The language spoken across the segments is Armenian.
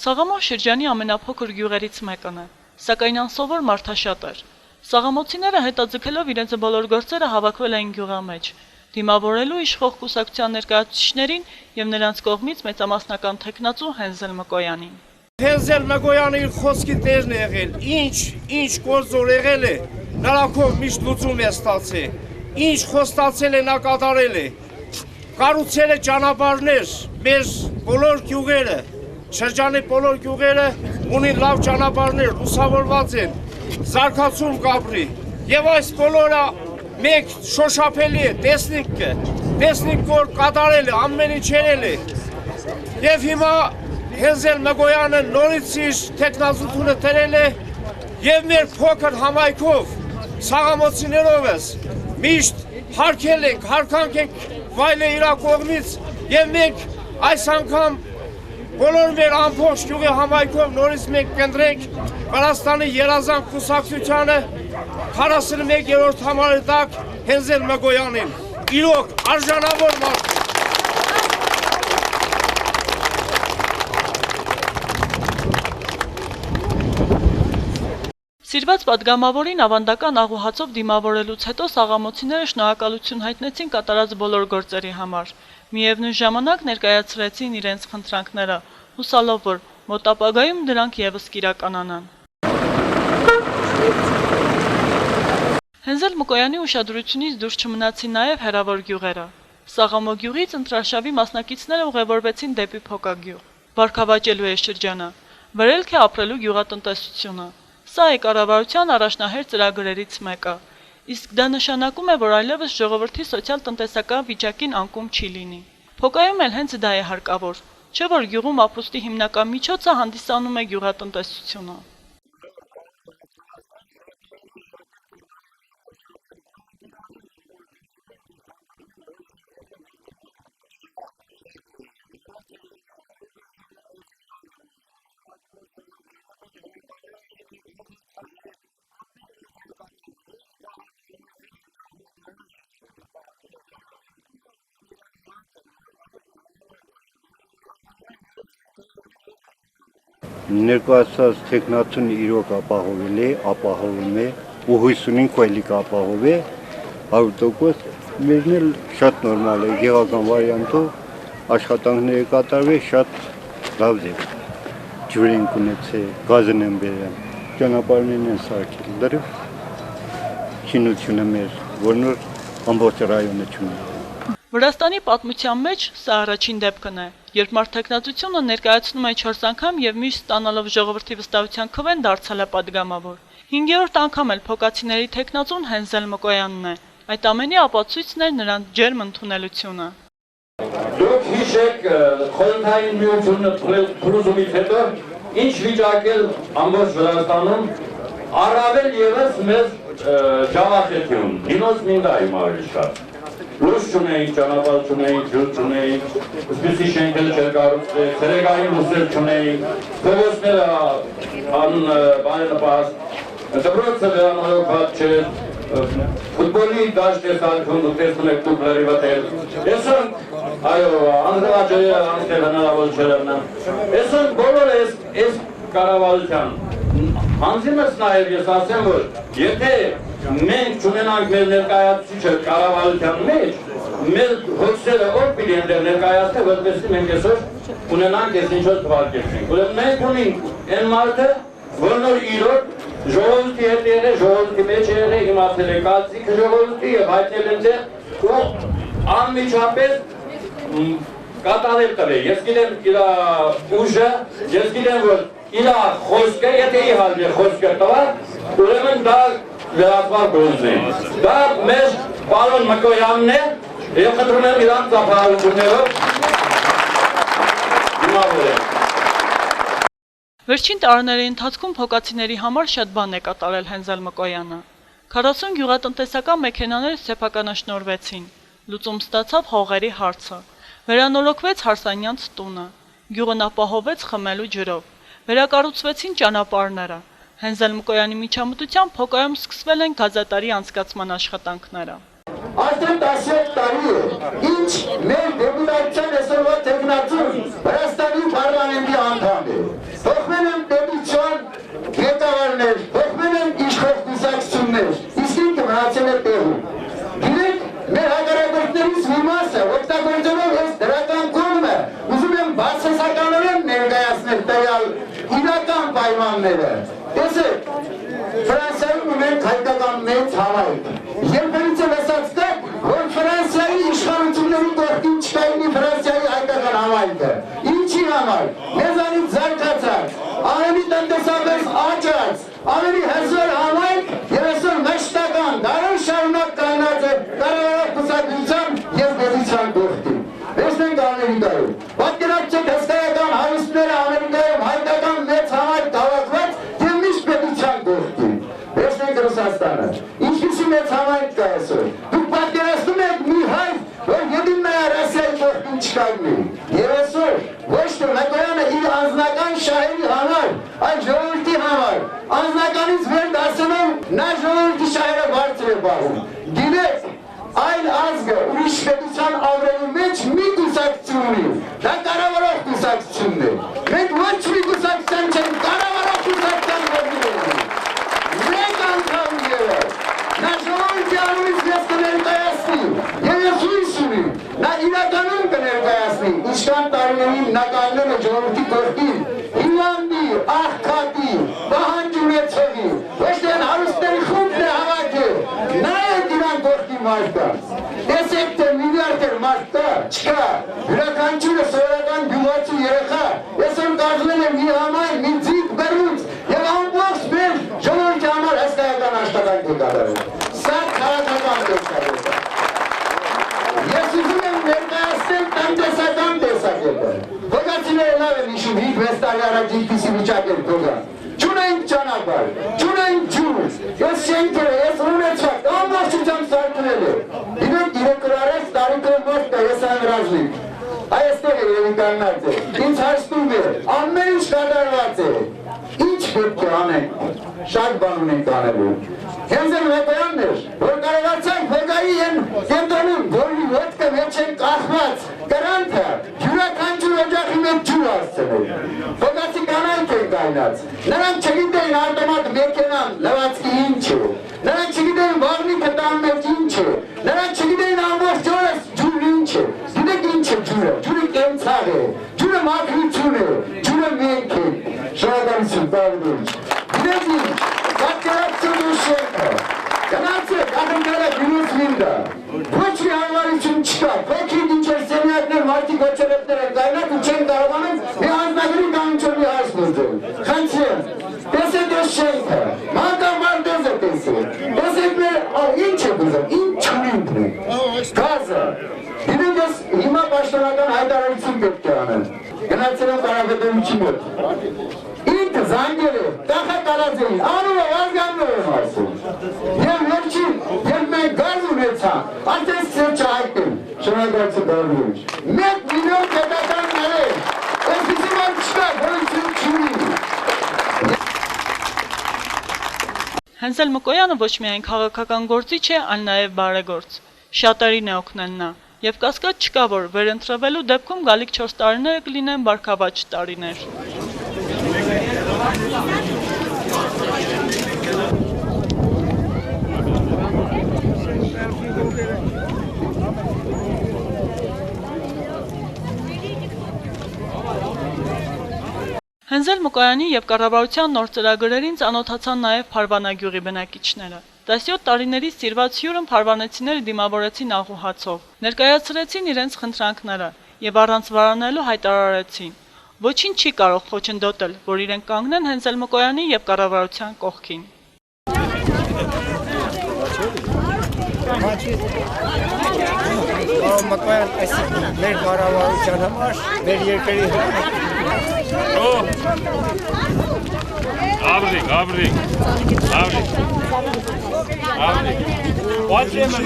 Սաղամոտ շրջանի ամենափոքր գյուղերից մեկն է, սակայն անսովոր մարդաշատ էր։ Սաղամոցիները հետաձգելով իրենց բոլոր գործերը հավաքվել էին գյուղամեջ, դիմավորելու իշխող կուսակցության ներկայացուցիչներին եւ նրանց կողմից մեծամասնական թեկնածու Հենզել Մկոյանին։ Հենզել Մկոյանը իր խոսքի տերն է եղել, ինչ գործ եղել է, նրա կողմ միշտ լուծում է ստացել, ինչ խոստացել է նա կատարել է, կառուցել է ճանապարհներ, մեր բոլոր գյուղերը, շրջանի բոլոր գյուղերը ունին լավ ճանապարհներ, լուսավորված են, զարգացում կապրի, եւ այս բոլորը մեկ շոշափելի է, տեսնիք որ կատարել է, ամեն ինչ երել է, եւ հիմա Հենզել Մկոյանը նորից իր թեկնածությունը տրել է եւ մեր փոքր համայնքով, սաղամոցիներովս միշտ հարգել ենք, հարկանք ենք վայելը իր կողմից եւ մենք այս անգամ բոլոր մեր ամբողջ գյուղի համայնքով նորից մենք կընտրենք Վրաստանի երազանք կուսակցությանը 41-րդ համարի տակ Հենզել Մկոյանին, իրոք արժանավոր մարդ։ Սիրված պատգամավորին ավանդական աղուհացով դիմավորելուց հետո սաղամոցիները շնորհակալություն հայտնեցին կատարած բոլոր գործերի համար։ Միևնույն ժամանակ ներկայացրեցին իրենց խնդրանքները, հուսալով, որ մոտ ապագայում դրանք եւս կիրականանան։ Հենզել Մկոյանի ուշադրությունից դուրս չմնացին նաեւ հեռավոր գյուղերը։ Սաղամո գյուղից ընտրաշավի մասնակիցները ուղևորվեցին դեպի Փոկագյուղ։ Վարքավաճելու է շրջանը, վրելք է ապրելու գյուղատնտեսությունը։ Սա է կառավարության առաջնահերթ ծրագրերից մեկը, իսկ դա նշանակում է, որ այլևս ժողովրդի սոցիալ-տնտեսական վիճակին անկում չի լինի։ Փոկայում էլ հենց դա է հարկավոր, չէ՞ որ գյուղում ապրուստի հիմնական միջոցը հանդիսանում է գյուղատնտեսությունը։ Ներկայացած թեկնածուն իրոք ապահովել է, ապահովում է, ու հույս ունենք այլիկ ապահովի, 100%, մերն էլ շատ նորմալ է, գեղական վարիանտով աշխատանքները կատարվել շատ լավ է, ջուր ենք ունեցել, գազն են բերել, ճանապարհներն են սարքել, դեռ քինությունը մեր, որն որ ամբողջ ռայոնը չունի։ Վրաստանի պատմության մեջ սա առաջին դեպքն է, երբ մարդթեկնածությունը ներկայացնում է 4 անգամ եւ միշտ ստանալով ժողովրդի վստահության քվեն դարձել է падգամավոր։ 5-րդ անգամ էլ փոկացիների թեկնածուն Հենզել Մկոյանն է։ Այդ ամենի ապացույցն էր նրանց ջերմ ընդունելությունը։ Դուք հիշեք խորհրդային միությունը փլուզումից հետո ինչ վիճակել ամբողջ Վրաստանում առավել եւս մեծ ջավախեցություն, դինոց մինդայում ավելի շատ։ Լույս չունեինք, ճանապարհ չունեինք, ջուր չունեինք, սպիսի շենքեր չէր կառուցվել, ցերեկային լույսեր չունեինք, փողոցները բարենպաստ, դպրոցը վերանորոգված չէր, ֆուտբոլի դաշտ է սարքում, տեսնում եք դուք լրիվատել, այսօր, այո, անձրավաճերը անցնել հնարավոր չէր ըրնան, այսօր բոլորը այս կառավարության, հանձիմս նաև ես ասեմ, որ եթե մենք չունենանք մեր ներկայացուցիչը կառավարության մեջ, մեր հոգսերը ով պիտի ընդեր ներկայացնի, որպեսզի մենք այսօր ունենանք այս ինչ-որ թվարկեցինք։ Ուրեմն մենք ունենք այն մարդը, որն որ իրոք ժողովրդի հետ եղել, ժողովրդի մեջ եղել, իմացել է կարծիքը ժողովրդի եւ հայտնել այնտեղ ու անմիջապես կատարել տվել։ Ես գիտեմ իր ուժը, ես գիտեմ որ իր խոսքը, եթե իհարկե խոսքը տվա, ուրեմն դա վերածվար գործ է։ Դա մեր պարոն Մկոյանն է, եւ խնդրում եմ իրան ծափահարություններով դիմավորել։ Վերջին տարիների ընթացքում փոկացիների համար շատ բան է կատարել Հենզել Մկոյանը։ 40 գյուղատնտեսական մեքենաներ սեփականաշնորհվեցին, լուծում ստացավ հողերի հարցը, վերանորոգվեց Հարսանյանց տունը, գյուղն ապահովեց խմելու ջրով, վերակառուցվեցին ճանապարհները։ Հենզել Մկոյանի միջամտությամբ Փոկայում սկսվել են գազատարի անցկացման աշխատանքները։ Արդեն 17 տարի է, ինչ մեր դեպուտացիան այսօրվա թեկնածուն Վրաստանի պարլամենտի անդամ է։ բնական պայմանները։ Տեսեք, Ֆրանսիայում ունենք հայկական մեծ համայնք։ Երբևիցե լսած կաք, որ Ֆրանսիայի իշխանությունների կողքին չկայնի Ֆրանսիայի հայկական համայնքը։ Ինչի համար։ Մեզանից զարգացած, ավելի տնտեսապես աճած, ավելի հզոր համայնք եւ այսօր մշտական դարեր շարունակ կայնած է կառավարող կուսակցության եւ պետության կողքին։ Տեսնենք Ամերիկայում։ Պատկերացրեք հսկայական հարուստները Ամերիկայում հայկական մեծ համայնք հավաքված եւ միշտ պետության կողքին։ Տեսնենք Ռուսաստանը։ Ինչպիսի մեծ համայնք կա այսօր։ Դուք պատկերացնում եք մի հայ, որ յետիմնայ Ռուսիայի կողքին չկայնի։ Եվ այսօր ոչ թե Մակոյանը իր անձնական շահերի համար, այլ ժողովրդի համար, անձնականից վեր դասնում նա ժողովրդի շահերը բարձր է պահում։ Գիտեք, այլ ազգը ուրիշ պետության ավրելու մեջ մի կուսակցություն ունի, դա կառավարող կուսակցությունն է։ Մենք ոչ մի կուսակցություն չենք, կառավարող կուսակցության գործում ենք։ Մեկ անգամ ևս, նա ժողովրդի անունից ես կներկայացնի, եւ ես հույս ունիմ, նա իրականում կներկայացնի, ինչքան տարիների նկարները ժողովրդի կողքին, հիվանդի, աղքատի, պահանջ ունեցողի, ոչ թե հարուստների խումբն է հավաքել, նայեք իրան կողքի մարդկանց, տեսեք թե միլիարդեր մարդ կա, չկա, յուրաքանչյուրը սովորական գյուղացու երեխա, այսօր կազմել է մի համայն, մի ձիգ բռնուց եւ ամբողջ մեր ժողովրդի համար հսկայական աշխատանք է կատարել։ Սա քաղաքական տեսակետ է։ Ես ուզում եմ ներկայացնել տնտեսական տեսակետը։ Փոքրացիները լավ են հիշում 5-6 տարի առաջ ինչպիսի վիճակ էր փոքր։ Չունենք ճանապարհ, չունենք ջուր, ես շենքերը, ես ունեցած, ամբողջությամբ սարքնել է։ Դինեք 3 տարիքով ոչ կա, ես անհրաժեշտ։ Այստեղ է երևի կանգնած է, ինձ հարցնում է, ամեն ինչ կատարված է։ Ինչ պետք է անենք, շատ բան ունենք անելու։ Հենց էլ Մակոյանն էր, որ կարողացանք Վեգայի կենտրոնում, որի ոտքը մեջ են կախված կրանքը, յուրաքանչյուր օջախի մեջ ջուր հասցնել։ Փոքրացի կանայք են կայնած, նրանք չգիտեին ավտոմատ մեքենան լվացքի ինչ է, նրանք չգիտեին վաղնիքը տան մեջ ինչ է, նրանք չգիտեին ամբողջ օրը ջուրն ինչ է, գիտեք ինչ է ջուրը, ջուրը կենցաղ է, ջուրը մաքրություն է, ջուրը մենք է, շնորհակալություն, բարդուր։ Գիտեք ինչ, պատկերացրու շենքը, գնացեք, ակնկալեք յուրուց լինդա, ոչ մի հարվարություն չկա, փոքրիկ ինչ էր սենյակներ, մարդիկ ոչերետներ են կայնակ ու չեն կարողանում մի անձնագրի կանչոր մի հարց լուծել։ Խնդրեմ, տեսեք այս շենքը, մանկամարտեզ է տեսեք, տեսեք մեր ինչ է բուզում, ինչ չունենք մենք, գազը, գիտեք ես հիմա պաշտոնական հայտարարություն պետք է անել, գնացել եմ Կարապետովիչի մոտ, ինքը զանգել է, կախակալած էին, անունը ազգաննով եմ ասում, և վերջին, և մենք գազ ունեցան, արդեն սեր չհայտել, շնորհակալություն Կարապետովիչ, 1 միլիոն պետական ներեր, այսպիսի բան չկա, գոյություն չունի։ Հենզել Մկոյանը ոչ միայն քաղաքական գործիչ է, այլ նաև բարեգործ։ Շատերին է օգնել նա, եւ կասկած չկա, որ վերընտրվելու դեպքում գալիք 4 տարիները կլինեն բարգավաճ տարիներ։ Հենզել Մկոյանի եւ կառավարության նոր ծրագրերին ծանոթացան նաեւ Փարվանագյուղի բնակիչները։ 17 տարիների սիրված հյուրն փարվանեցիները դիմավորեցին աղուհացով, ներկայացրեցին իրենց խնդրանքները եւ առանց վարանելու հայտարարեցին. ոչինչ չի կարող խոչընդոտել, որ իրենք կանգնեն Հենզել Մկոյանի եւ կառավարության կողքին։ Մակոյան այս մեր կառավարության համար, մեր երկրի համար։ Abric. What's your name?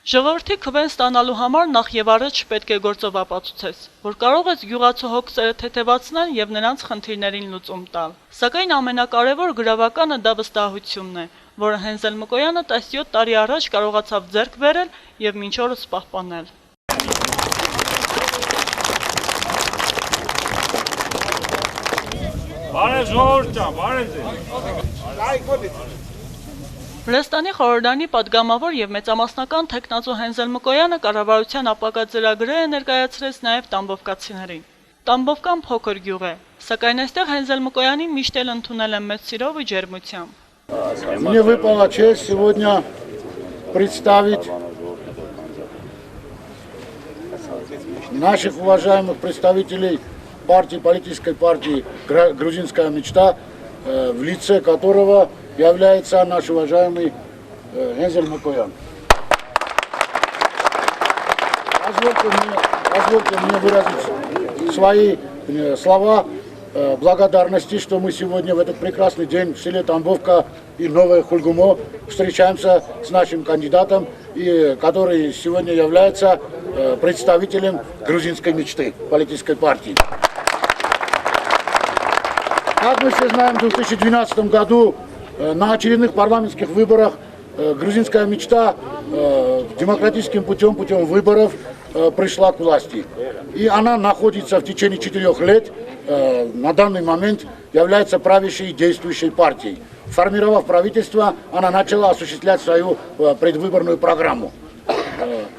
Ժողովրդի քվեն ստանալու համար նախ եւ առաջ պետք է գործով ապացուցես, որ կարող ես գյուղացու հոգսերը թեթևացնել եւ նրանց խնդիրներին լուծում տալ։ Սակայն ամենակարևոր գրավականը դա վստահությունն է, որը Հենզել Մկոյանը 17 տարի առաջ կարողացավ ձեռք բերել եւ մինչ օրս պահպանել։ Բարև ժողովուրդ ջան, բարև ձեզ։ Վրաստանի խորհրդանի падգամավոր եւ մեծամասնական տեխնացու Հենզել Մկոյանը կառավարության ապագա ծրագրերը ներկայացրեց նաեւ տամբովկացիներին։ Տամբովկան փոքր գյուղ է, սակայն այստեղ Հենզել Մկոյանին միշտ էլ ընդունել են մեծ սիրով ու ջերմությամբ։ Мне выпала честь сегодня представить наших уважаемых представителей политической партии «Грузинская мечта», в лице которого является наш уважаемый Хензель Микоян. Позвольте мне выразить свои слова благодарности, что мы сегодня в этот прекрасный день в селе Тамбовка и Новое Хульгумо встречаемся с нашим кандидатом, который сегодня является представителем грузинской мечты, политической партии. Как мы все знаем, в 2012 году на очередных парламентских выборах грузинская мечта демократическим путем выборов пришла к власти. И она находится в течение 4 лет, на данный момент является правящей и действующей партией. Формировав правительство, она начала осуществлять свою предвыборную программу.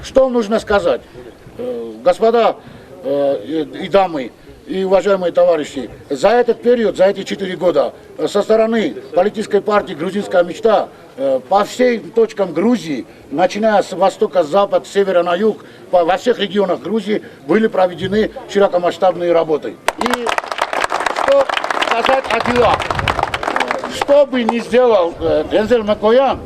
Что нужно сказать? Господа и дамы, и уважаемые товарищи, за этот период, за эти 4 года, со стороны политической партии «Грузинская мечта» по всем точкам Грузии, начиная с востока, с запада, с севера на юг, во всех регионах Грузии были проведены широкомасштабные работы. И что сказать о делах? Что бы ни сделал Хензель Микоян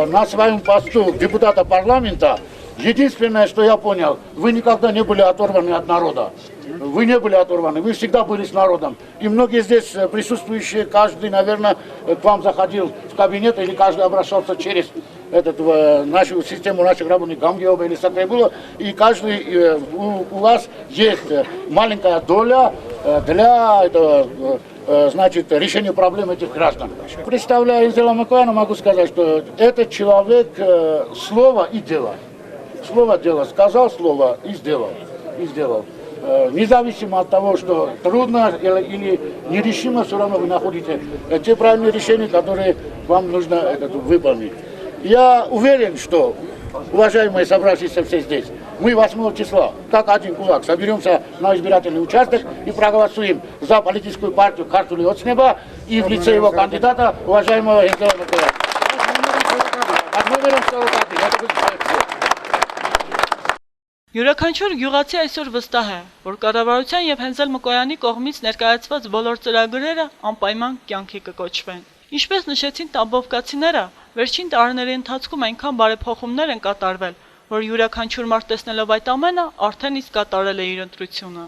на своем посту депутата парламента, единственное, что я понял, вы никогда не были оторваны от народа. Вы не были оторваны, вы всегда были с народом. И многие здесь присутствующие, каждый, наверное, к вам заходил в кабинет, или каждый обращался через нашу систему наших работников, Гамгиоба или Сакребула, и каждый, у вас есть маленькая доля для этого, значит, решения проблем этих граждан. Представляя Хензеля Микояна, могу сказать, что этот человек слово и дело. Слово дело, сказал слово и сделал. Независимо от того, что трудно или нерешимо, все равно вы находите те правильные решения, которые вам нужно выполнить. Я уверен, что, уважаемые собравшиеся все здесь, мы 8 числа, как один кулак, соберемся на избирательный участок и проголосуем за политическую партию «Картули от неба» и в лице его кандидата, уважаемого Хензеля Микояна. Յուրաքանչյուր գյուղացի այսօր վստահ է, որ կառավարության եւ Հենզել Մկոյանի կողմից ներկայացված բոլոր ծրագրերը անպայման կյանքի կկոչվեն։ Ինչպես նշեցին տամբովկացիները, վերջին տարիների ընթացքում այնքան բարեփոխումներ են կատարվել, որ յուրաքանչյուր մարդ տեսնելով այդ ամենը արդեն իսկ կատարել է իր ընտրությունը։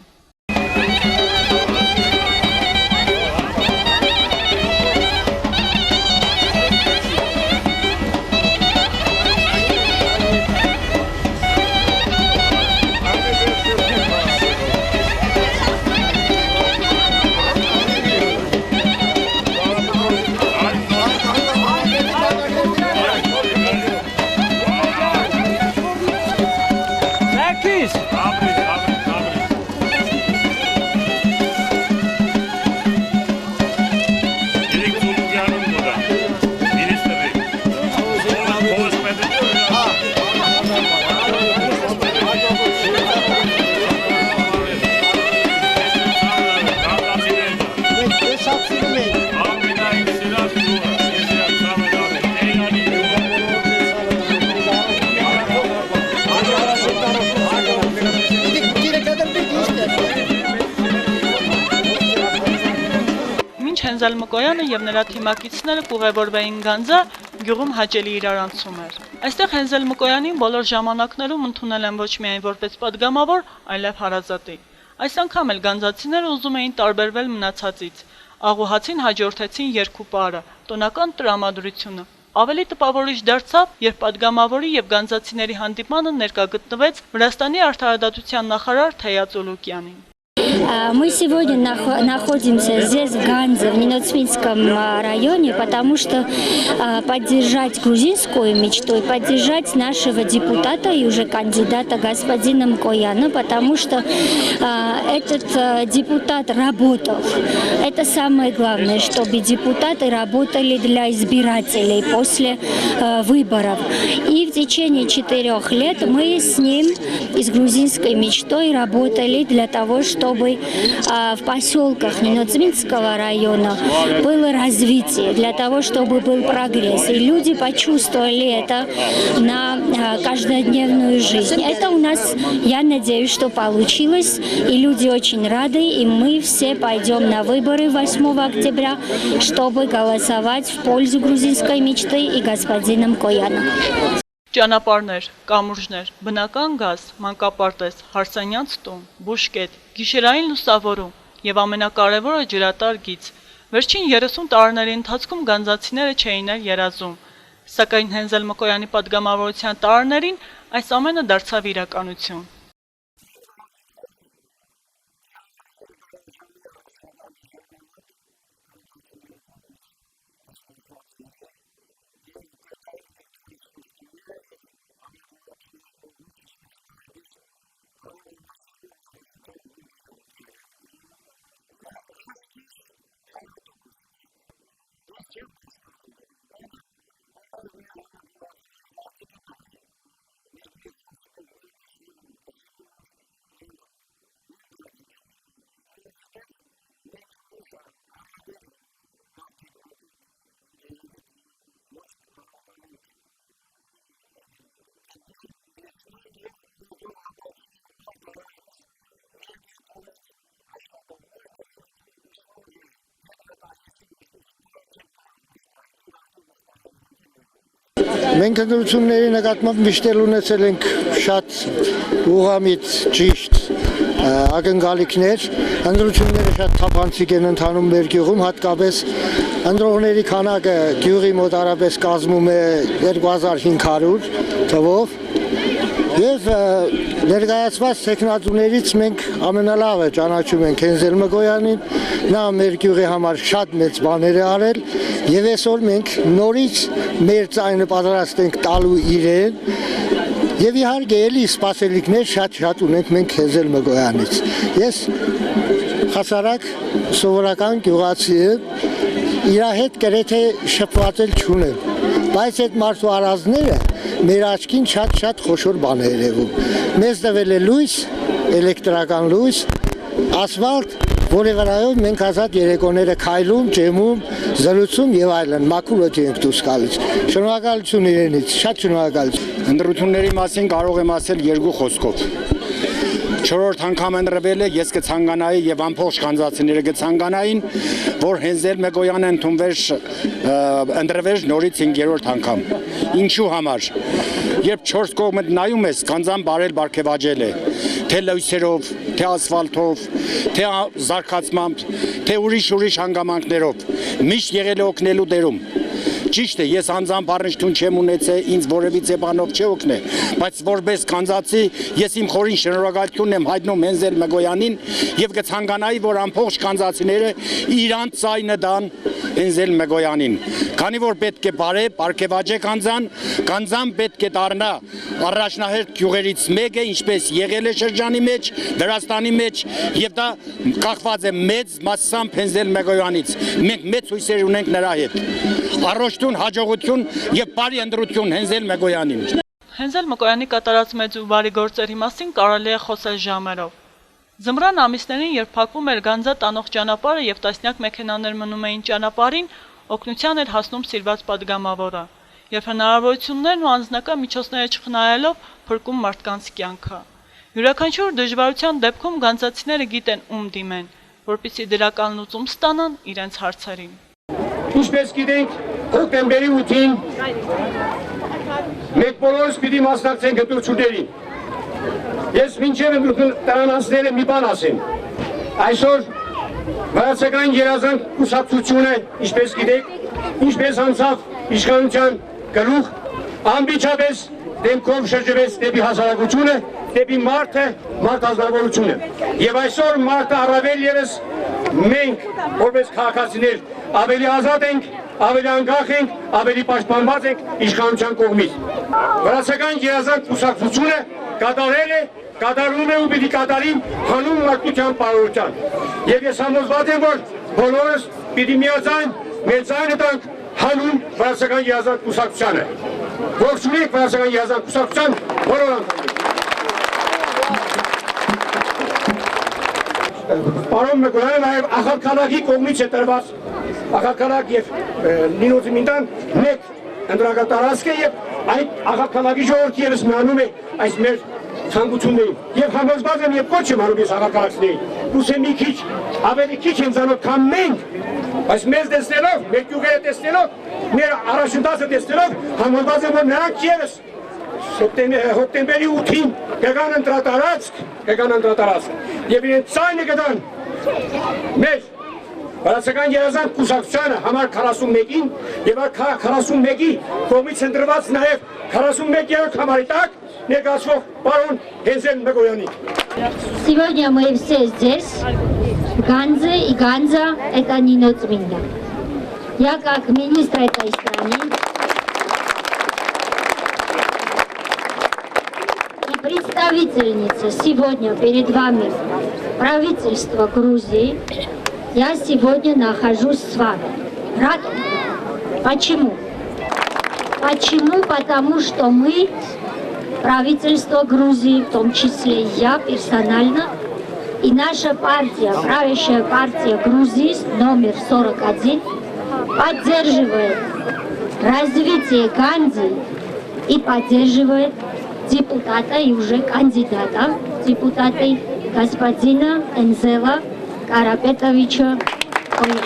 Հենզել Մկոյանը եւ նրա թիմակիցները կուղևորվեին Գանձա, գյուղում հաճելի իրարանցում էր։ Այստեղ Հենզել Մկոյանին բոլոր ժամանակներում ընդունել են ոչ միայն որպես падգամավոր, այլև հարազատի։ Այս անգամ էլ գանձացիները ուզում էին տարբերվել մնացածից։ Աղուհացին հաջորդեցին երկու պարը՝ տոնական տրամադրությունը, Ավելի տպավորիչ դարձավ, երբ падգամավորի եւ գանձացիների հանդիպմանը ներկա գտնվեց Վրաստանի արդարադատության նախարար Թեյաց Օլուկյանին։ Мы сегодня находимся здесь, в Ганзе, в Нинотсминском районе, потому что поддержать грузинскую мечту и поддержать нашего депутата и уже кандидата господина Мкояна, потому что этот депутат работал. Это самое главное, чтобы депутаты работали для избирателей после выборов. И в течение 4 лет мы с ним и с грузинской мечтой работали для того, чтобы в поселках Нинотсминского района было развитие, для того, чтобы был прогресс. И люди почувствовали это на каждодневную жизнь. Это у нас, я надеюсь, что получилось. И люди очень рады. И мы все пойдем на выборы 8 октября, чтобы голосовать в пользу грузинской мечты и господина Мкояна. Ճանապարհներ, կամուրջներ, բնական գազ, մանկապարտեզ, հարսանյանց տուն, բուժկետ, գիշերային լուսավորում եւ ամենակարևորը ջրատար գիծ։ Վերջին 30 տարիների ընթացքում գանձացիները չէին երազում, սակայն Հենզել Մկոյանի падգամավորության տարիներին այս ամենը դարձավ իրականություն։ Մենք ընտրությունների նկատմամբ միշտ ունեցել ենք շատ ուղղամիտ ճիշտ ակնկալիքներ, ընտրությունները շատ թափանցիկ են ընթանում մեր գյուղում, հատկապես ընտրողների քանակը գյուղի մոտարապես կազմում է 2500 թվով եւ ներկայացված տեխնատուներից մենք ամենալավը ճանաչում ենք Հենզել Մկոյանին, նա մեր գյուղի համար շատ մեծ բաներ է արել եւ այսօր մենք նորից մեր ձայնը պատրաստ ենք տալու իրեն եւ իհարկե էլի սպասելիքներ շատ ունենք մենք Հենզել Մկոյանից։ Ես հասարակ սովորական գյուղացի իր հետ գրեթե շփվածել չունեմ, բայց այդ մարդու արածները մեր աչքին շատ խոշոր բան է երևում։ Մեզ տվել է լույս, էլեկտրական լույս, ասֆալտ, որի վրայով մենք ազատ երեկոները քայլում, ջեմում, զրուցում եւ այլն, մաքուր օդի ենք դուրս գալիս։ Շնորհակալություն իրենից, շատ շնորհակալություն։ Ընտրությունների մասին կարող եմ ասել 2 խոսքով։ 4-րդ անգամ ընտրվել է, ես կցանկանայի եւ ամբողջ կանզացիները կցանկանային, որ Հենզել Մկոյանը ընտրվեր նորից 5-րդ անգամ։ Ինչու համար։ Երբ 4 կողմդ նայում ես, կանզան բարել բարգեւաճել է, թե լույսերով, թե ասֆալտով, թե զարգացմամբ, թե ուրիշ հանգամանքներով, միշտ եղել է օգնելու դերում։ Ճիշտ է, ես անձամբ առնչություն չեմ ունեցել, ինձ որևիցե բանով չօգնե, բայց որպես կանզացի ես իմ խորին շնորհակալություն եմ հայտնում Հենզել Մկոյանին եւ կցանկանայի, որ ամբողջ կանզացիները իրանց ձայնը տան Հենզել Մկոյանին։ Քանի որ պետք է բարգեւաճե կանզան պետք է դառնա առաջնահերթ գյուղերից մեկը, ինչպես եղել է շրջանի մեջ, Վրաստանի մեջ եւ դա կախված է մեծ մասամբ Հենզել Մկոյանից։ Մենք մեծ հույսեր ունենք նրա հետ։ Առողջություն, հաջողություն եւ բարի ընտրություն Հենզել Մկոյանին։ Հենզել Մկոյանի կատարած մեծ ու բարի գործերի մասին կարելի է խոսել ժամերով։ Ձմռան ամիսներին, երբ փակվում էր Գանձա տանող ճանապարհը եւ տասնյակ մեքենաներ մնում էին ճանապարհին, օգնության էր հասնում սիրված падգամավորը, եւ հնարավորություններն ու անձնական միջոցները չխնայելով փրկում մարդկանց կյանքը։ Յուրաքանչյուր դժվարության դեպքում գանձացիները գիտեն ում դիմեն, որպեսզի դրական լուծում ստանան իրենց հարցերին։ Ինչպես գիտենք, հոկտեմբերի 8-ին մենք բոլորս պիտի մասնակցենք ընտրություններին։ Ես մինչև ընտրությունները մի բան ասեմ։ Այսօր վրացական երազանք կուսակցությունը, ինչպես գիտեք, ինչպես անցավ իշխանության գլուխ, անմիջապես դեմքով շրջվեց դեպի հասարակությունը, դեպի մարդը, մարդազնավորությունը։ Եվ այսօր մարդը առավել ևս մենք, որպես քաղաքացիներ, ավելի ազատ ենք, ավելի անկախ ենք, ավելի պաշտպանված ենք իշխանության կողմից։ Վրացական երազանք կուսակցությունը կատարել է, կատարում է ու պիտի կատարի հանուն մարդկության բարօրության։ Եվ ես համոզված եմ, որ բոլորս պիտի միաձայն մեր ձայնը տանք հանուն վրացական երազանք կուսակցությանը։ Ողջունենք վրացական երազանք կուսակցության բոլոր անդամներին։ Պարոն Մկոյանը նաև ախալքալակի կողմից է տրված ախալքալակ և Նինոծմինդան մեկ ընդրական տարածք է և այդ ախալքալակի ժողովուրդը ևս միանում է այս մեր ցանկություններին և համոզված եմ և կոչ եմ անում ես ախալքալակցիներին, գուցե մի քիչ ավելի քիչ են ծանոթ, քան մենք, բայց մեզ տեսնելով, մեր գյուղերը տեսնելով, մեր առաջընթացը տեսնելով, համոզված եմ, որ նրանք ևս հոկտեմբերի 8-ին կգան ընտրատարածք և իրենց ձայնը կտան մեր վրացական երազանք կուսակցությանը համար 41-ին և 41-ի կողմից ընտրված նաև 41-րդ համարի տակ ներկայացվող պարոն Հենզել Մկոյանին։ Сегодня мы все здесь, Ганза и Ганза – это Ниноцминда. Я как министр этой страны и представительница сегодня перед вами правительства Грузии, я сегодня нахожусь с вами. Рада. Почему? Почему? Потому что мы, правительство Грузии, в том числе я персонально, и наша партия, правящая партия Грузии, номер 41, поддерживает развитие Ганзы и поддерживает депутата и уже кандидата депутата господина Энзела Карапетовича Кояна.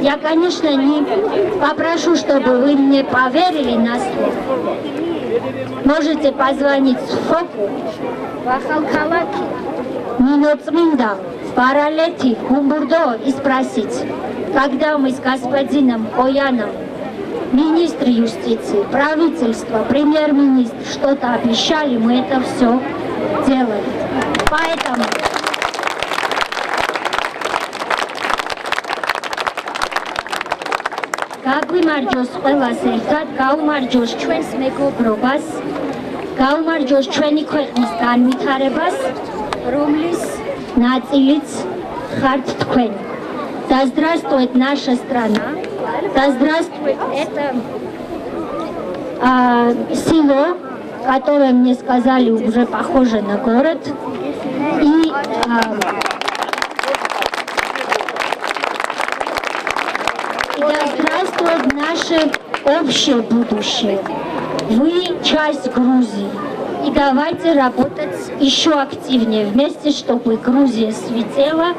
Я, конечно, не попрошу, чтобы вы мне поверили на слово. Можете позвонить в ФОПу, в Ахалкалаке, Ниноцминда, Паралети, Кумбурдо и спросить, когда мы с господином Кояном, министр юстиции, правительство, премьер-министр что-то обещали, мы это все делали. Поэтому გაგვიმარჯოს ყველას ერთად, გაუმარჯოს ჩვენს მეგობრობას, გაუმარჯოს ჩვენი ქვეყნის განვითარებას, რომლის ნაწილიც ხართ თქვენ. Да здравствует наша страна, да здравствует это село, которое мне сказали уже похоже на город, и да здравствует наше общее будущее. Вы часть Грузии. И давайте работать еще активнее вместе, чтобы Грузия светила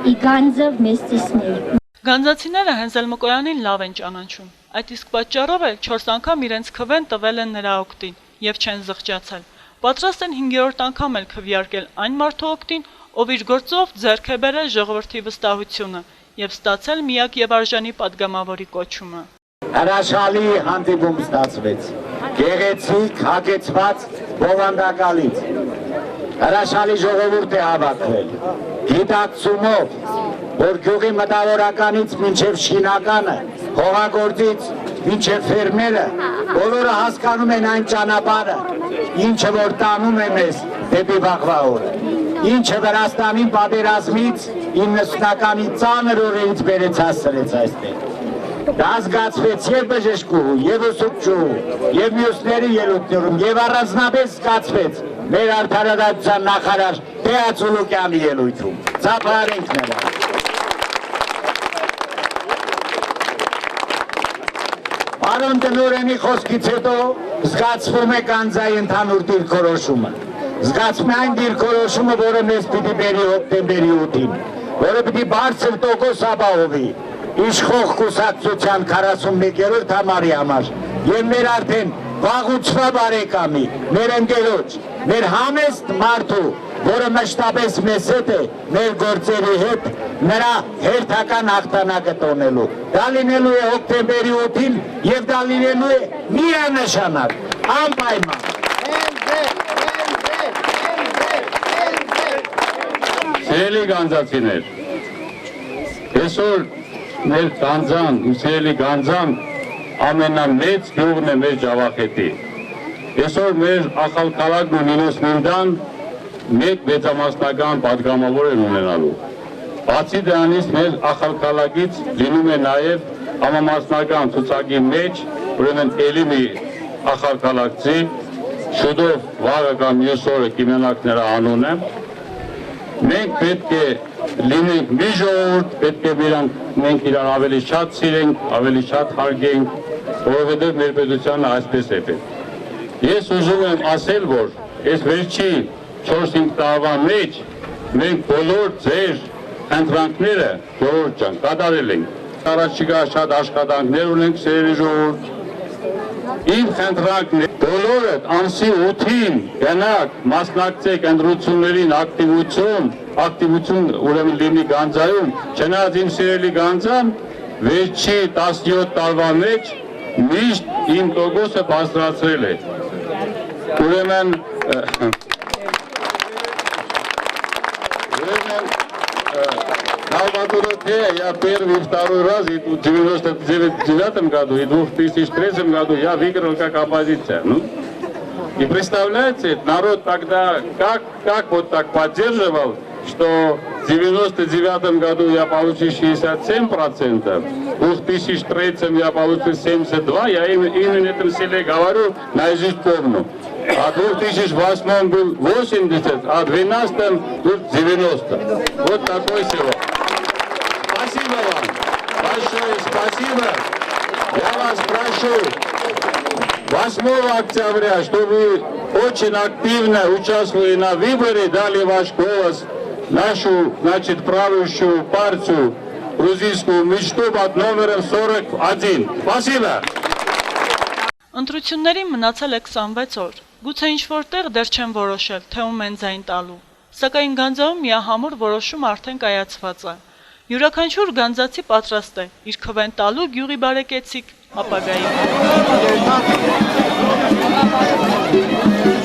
и Ганза вместе с ней. Գանձացիները Հենզել Մկոյանին լավ են ճանաչում։ Այդ իսկ պատճառով էլ 4 անգամ իրենց քվեն տվել են նրա օգտին եւ չեն զղջացել։ Պատրաստ են 5-րդ անգամ էլ քվեարկել այն մարդու օգտին, ով իր գործով ձեռք է բերել ժողովրդի վստահությունը եւ ստացել միակ եւ արժանի падգամավորի կոչումը։ Հրաշալի հանդիպում ստացվեց։ Գեղեցիկ, հագեցված, բովանդակալից։ Հրաշալի ժողովուրդ է հավաքվել։ Գիտակցումով, որ գյուղի մտավորականից մինչև շինականը, հողագործից մինչև ֆերմերը, բոլորը հասկանում են այն ճանապարհը, ինչը որ տանում է մեզ դեպի վաղվա օրը, ինչը Վրաստանին պատերազմից 90-ականի ծանր օրերից բերեց հասցրեց այստեղ։ Դա զգացվեց եւ բժշկուհու, եւ ուսուցչուհու, եւ մյուսների ելույթներում, եւ առանձնապես զգացվեց մեր արդարադատության նախարար Տեացուլուկյանի ելույթում։ Ծափարենք նրան։ Պարոն տնօրենի խոսքից հետո զգացվում է Կանձայի ընդհանուր դիրքորոշումը։ Զգացվում է այն դիրքորոշումը, որը մեզ պիտի բերի հոկտեմբերի 8-ին, որը պիտի բարձր տոկոս ապահովի իշխող կուսակցության 41-րդ համարի համար եւ մեր արդեն վաղուցվա բարեկամի, մեր ընկերոջ, մեր համեստ մարդու որը մշտապես մեզ հետ է, մեր գործերի հետ, նրա հերթական հաղթանակը տոնելու։ Դա լինելու է հոկտեմբերի 8-ին եւ դա լինելու է միանշանակ, անպայման։ Սիրելի գանձացիներ, այսօր մեր գանձան ու սիրելի գանձան ամենամեծ գյուղն է մեր Ջավախետի։ Այսօր մեր ախալքալակն ու Նինոս Մինդան մեկ մեծամասնական պատգամավոր են ունենալու։ Բացի դրանից մեր ախալքալակից լինում է նաև համամասնական ցուցակի մեջ, ուրեմն էլի մի ախալքալակցի, շուտով վաղը կամ մյուս օրը կիմանանք նրա անունը։ Մենք պետք է լինենք մի ժողովուրդ, պետք է մենք իրար ավելի շատ սիրենք, ավելի շատ հարգենք, որովհետև մեր պետությանը այսպես է պետք։ Ես ուզում եմ ասել, որ այս վերջի 4-5 տարվա մեջ մենք բոլոր ձեր խնդրանքները, ժողովուրդ ջան, կատարել ենք։ Առաջիկա շատ աշխատանքներ ունենք սիրելի ժողովուրդ։ Իմ խնդրանքն է բոլորդ ամսի 8-ին գնաք մասնակցեք ընտրություններին ակտիվություն ուրեմն լինի գանձայում, չնայած իմ սիրելի գանձան վերջի 17 տարվա մեջ միշտ իմ տոկոսը բարձրացրել է։ Ուրեմն Наводоротея, я первый и второй раз, и в 99 году, и в 2003 году я выиграл как оппозиция. Ну, и представляете, народ тогда как вот так поддерживал, что в 99 году я получил 67%, в 2003 я получил 72%, я именно этом селе говорю, наизусть помню. А в 2008 был 80, а в 2012 был 90. Вот такое село. Спасибо вам. Большое спасибо. Я вас прошу 8 октября, чтобы вы очень активно участвовали на выборе, дали ваш голос, нашу, значит, правящую партию, грузинскую мечту под номером 41. Спасибо. Ընտրություններին մնացել է 26 օր։ Գուցե ինչ-որ տեղ դեռ չեն որոշել, թե ում են ձայն տալու։ Սակայն Գանձաում միահամուռ որոշում արդեն կայացված է։ Յուրաքանչյուր գանձացի պատրաստ է իր քվեն տալու գյուղի բարեկեցիկ ապագայի։